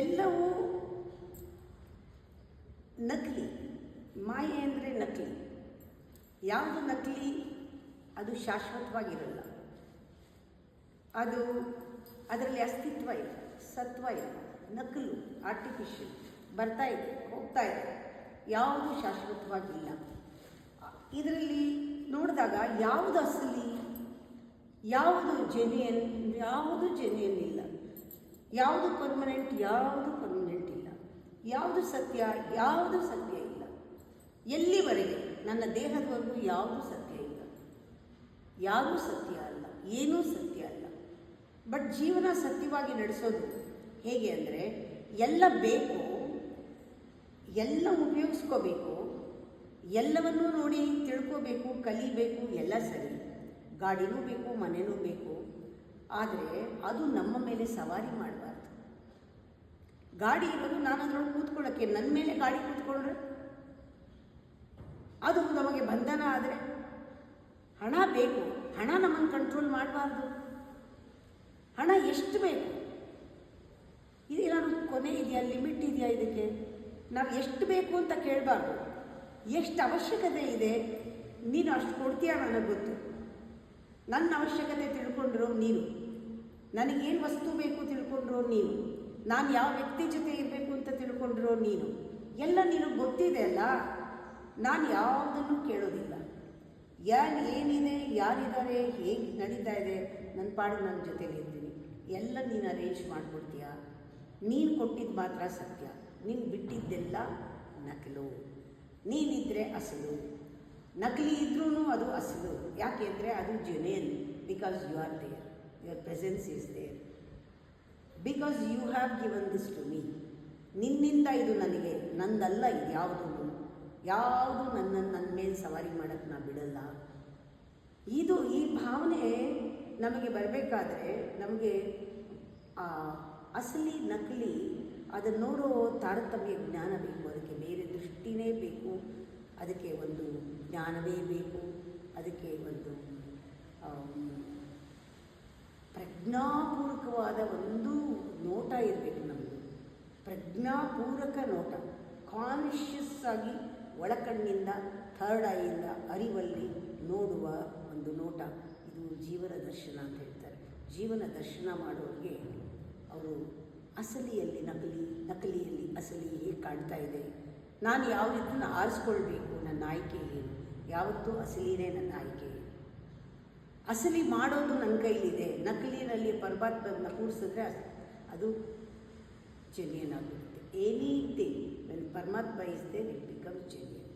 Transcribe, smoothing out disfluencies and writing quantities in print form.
ಎಲ್ಲವೂ ನಕಲಿ. ಮಾಯೆ ಅಂದರೆ ನಕಲಿ. ಯಾವುದು ನಕಲಿ ಅದು ಶಾಶ್ವತವಾಗಿರಲ್ಲ. ಅದರಲ್ಲಿ ಅಸ್ತಿತ್ವ ಇಲ್ಲ, ಸತ್ವ ಇಲ್ಲ. ನಕಲು, ಆರ್ಟಿಫಿಷಿಯಲ್, ಬರ್ತಾ ಇದೆ, ಹೋಗ್ತಾ ಇದೆ, ಯಾವುದು ಶಾಶ್ವತವಾಗಿಲ್ಲ. ಇದರಲ್ಲಿ ನೋಡಿದಾಗ ಯಾವುದು ಅಸಲಿ, ಯಾವುದು ಜೆನ್ಯೂನ್, ಯಾವುದು ಜೆನ್ಯೂನ್ ಇಲ್ಲ. ಯಾವುದು ಪರ್ಮನೆಂಟ್, ಯಾವುದು ಪರ್ಮನೆಂಟ್ ಇಲ್ಲ. ಯಾವುದು ಸತ್ಯ, ಯಾವುದು ಸತ್ಯ ಇಲ್ಲ. ಎಲ್ಲಿವರೆಗೆ ನನ್ನ ದೇಹದವರೆಗೂ ಯಾವುದು ಸತ್ಯ ಇಲ್ಲ, ಯಾರೂ ಸತ್ಯ ಅಲ್ಲ, ಏನೂ ಸತ್ಯ ಅಲ್ಲ. ಬಟ್ ಜೀವನ ಸತ್ಯವಾಗಿ ನಡೆಸೋದು ಹೇಗೆ ಅಂದರೆ, ಎಲ್ಲ ಬೇಕು, ಎಲ್ಲ ಉಪಯೋಗಿಸ್ಕೋಬೇಕು, ಎಲ್ಲವನ್ನೂ ನೋಡಿ ತಿಳ್ಕೋಬೇಕು, ಕಲಿಬೇಕು, ಎಲ್ಲ ಸರಿ. ಗಾಡಿನೂ ಬೇಕು, ಮನೆಯೂ ಬೇಕು. ಆದರೆ ಅದು ನಮ್ಮ ಮೇಲೆ ಸವಾರಿ ಮಾಡಬಾರ್ದು. ಗಾಡಿ ಇರೋದು ನಾನು ಅದರೊಳಗೆ ಕೂತ್ಕೊಳ್ಳೋಕ್ಕೆ, ನನ್ನ ಮೇಲೆ ಗಾಡಿ ಕೂತ್ಕೊಂಡ್ರೆ ಅದು ನಮಗೆ ಬಂಧನ. ಆದರೆ ಹಣ ಬೇಕು, ಹಣ ನಮ್ಮನ್ನು ಕಂಟ್ರೋಲ್ ಮಾಡಬಾರ್ದು. ಹಣ ಎಷ್ಟು ಬೇಕು, ಇದು ಏನಾದ್ರು ಕೊನೆ ಇದೆಯಾ, ಲಿಮಿಟ್ ಇದೆಯಾ? ಇದಕ್ಕೆ ನಾವು ಎಷ್ಟು ಬೇಕು ಅಂತ ಕೇಳಬಾರ್ದು. ಎಷ್ಟು ಅವಶ್ಯಕತೆ ಇದೆ, ನೀನು ಅಷ್ಟು ಕೊಡ್ತೀಯ ನನಗೆ ಗೊತ್ತು. ನನ್ನ ಅವಶ್ಯಕತೆ ತಿಳ್ಕೊಂಡ್ರೋ ನೀನು, ನನಗೇನು ವಸ್ತು ಬೇಕು ತಿಳ್ಕೊಂಡ್ರೋ ನೀನು, ನಾನು ಯಾವ ವ್ಯಕ್ತಿ ಜೊತೆ ಇರಬೇಕು ಅಂತ ತಿಳ್ಕೊಂಡ್ರೋ ನೀನು, ಎಲ್ಲ ನಿನಗೆ ಗೊತ್ತಿದೆ ಅಲ್ಲ. ನಾನು ಯಾವುದನ್ನು ಕೇಳೋದಿಲ್ಲ. ಏನಿದೆ, ಯಾರಿದ್ದಾರೆ, ಹೇಗೆ ನಡೀತಾ ಇದೆ, ನನ್ನ ಪಾಡು ನನ್ನ ಜೊತೆಲಿ ಇರ್ತೀನಿ. ಎಲ್ಲ ನೀನು ಅರೇಂಜ್ ಮಾಡಿಕೊಡ್ತೀಯ. ನೀನು ಕೊಟ್ಟಿದ್ದು ಮಾತ್ರ ಸತ್ಯ, ನೀನು ಬಿಟ್ಟಿದ್ದೆಲ್ಲ ನಕಲು. ನೀನಿದ್ರೆ ಅಸಲು. ನಕಲಿ ಇದ್ರೂ ಅದು ಅಸಲು. ಯಾಕೆ ಅಂದರೆ ಅದು genuine. Because you are there, your presence is there, because you have given this to me. ನಿನ್ನಿಂದ ಇದು ನನಗೆ, ನಂದಲ್ಲ ಇದು ಯಾವುದು ನನ್ನ ಮೇಲೆ ಸವಾರಿ ಮಾಡೋಕ್ಕೆ ನಾನು ಬಿಡಲ್ಲ. ಈ ಭಾವನೆ ನಮಗೆ ಬರಬೇಕಾದ್ರೆ ನಮಗೆ ಅಸಲಿ ನಕಲಿ ಅದನ್ನು ನೋಡೋ ತಾರತಮ್ಯ ಜ್ಞಾನ ಬೇಕು. ಅದಕ್ಕೆ ಬೇರೆ ದೃಷ್ಟಿನೇ ಬೇಕು, ಅದಕ್ಕೆ ಒಂದು ಜ್ಞಾನವೇ ಬೇಕು, ಅದಕ್ಕೆ ಒಂದು ಪ್ರಜ್ಞಾಪೂರ್ವಕವಾದ ಒಂದು ನೋಟ ಇರಬೇಕು. ನಮ್ಮದು ಪ್ರಜ್ಞಾಪೂರ್ವಕ ನೋಟ, ಕಾನ್ಷಿಯಸ್ ಆಗಿ ಒಳಕಣ್ಣಿಂದ, ಥರ್ಡ್ ಐಯಿಂದ ಅರಿವಲ್ಲಿ ನೋಡುವ ಒಂದು ನೋಟ. ಇದು ಜೀವನ ದರ್ಶನ ಅಂತ ಹೇಳ್ತಾರೆ. ಜೀವನ ದರ್ಶನ ಮಾಡೋರಿಗೆ ಅವರು ಅಸಲಿಯಲ್ಲಿ ನಕಲಿಯಲ್ಲಿ ಅಸಲಿ ಹೇಗೆ ಕಾಣ್ತಾ ಇದೆ, ನಾನು ಯಾವ ರೀತಿನ ಆರಿಸ್ಕೊಳ್ಬೇಕು, ನನ್ನ ಆಯ್ಕೆ ಏನು. ಯಾವತ್ತೂ ಅಸಲಿನೇ ನನ್ನ ಆಯ್ಕೆ. ಅಸಲಿ ಮಾಡೋದು ನನ್ನ ಕೈಲಿದೆ. ನಕಲಿನಲ್ಲಿ ಪರಮಾತ್ಮನ ಕೂಡಿಸಿದ್ರೆ ಅದು ಜೆನ್ಯೂನ್ ಆಗಿರುತ್ತೆ. ಎನಿಥಿಂಗ್ ವೆನ್ ಪರಮಾತ್ಮ is there it becomes genuine.